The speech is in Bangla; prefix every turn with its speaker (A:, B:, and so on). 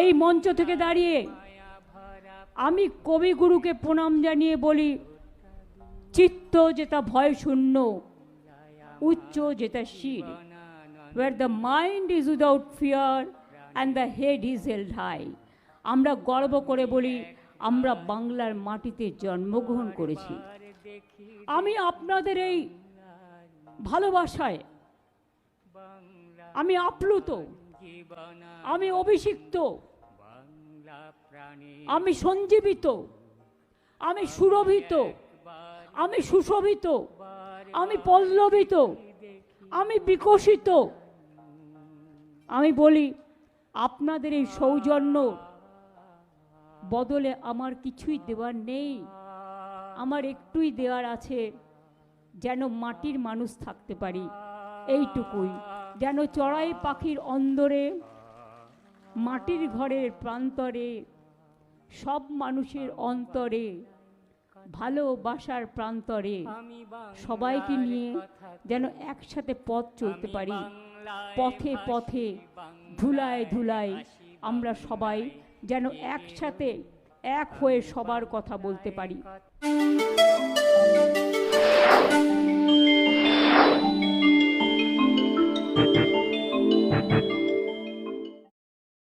A: এই মঞ্চ থেকে দাঁড়িয়ে আমি কবিগুরুকে প্রণাম জানিয়ে বলি, চিত্ত যেটা ভয় শূন্য, উচ্চ যেটা শির, where the mind is without fear and the head is held high। আমরা গর্ব করে বলি আমরা বাংলার মাটিতে জন্মগ্রহণ করেছি। আমি আপনাদের এই ভালোবাসায় আমি আপ্লুত, আমি অভিষিক্ত, আমি সঞ্জীবিত, আমি সুরভিত, আমি সুশোভিত, আমি পল্লবিত, আমি বিকশিত। আমি বলি আপনাদের এই সৌজন্য বদলে আমার কিছুই দেওয়ার নেই, আমার একটুই দেওয়ার আছে, যেন মাটির মানুষ থাকতে পারি, এইটুকুই। যেন চড়াই পাখির অন্দরে, মাটির ঘরের প্রান্তরে, সব মানুষের অন্তরে, ভালোবাসার প্রান্তরে সবাইকে নিয়ে যেন একসাথে পথ চলতে পারি। পথে পথে, ধুলায় ধুলায় আমরা সবাই যেন একসাথে এক হয়ে সবার কথা বলতে পারি।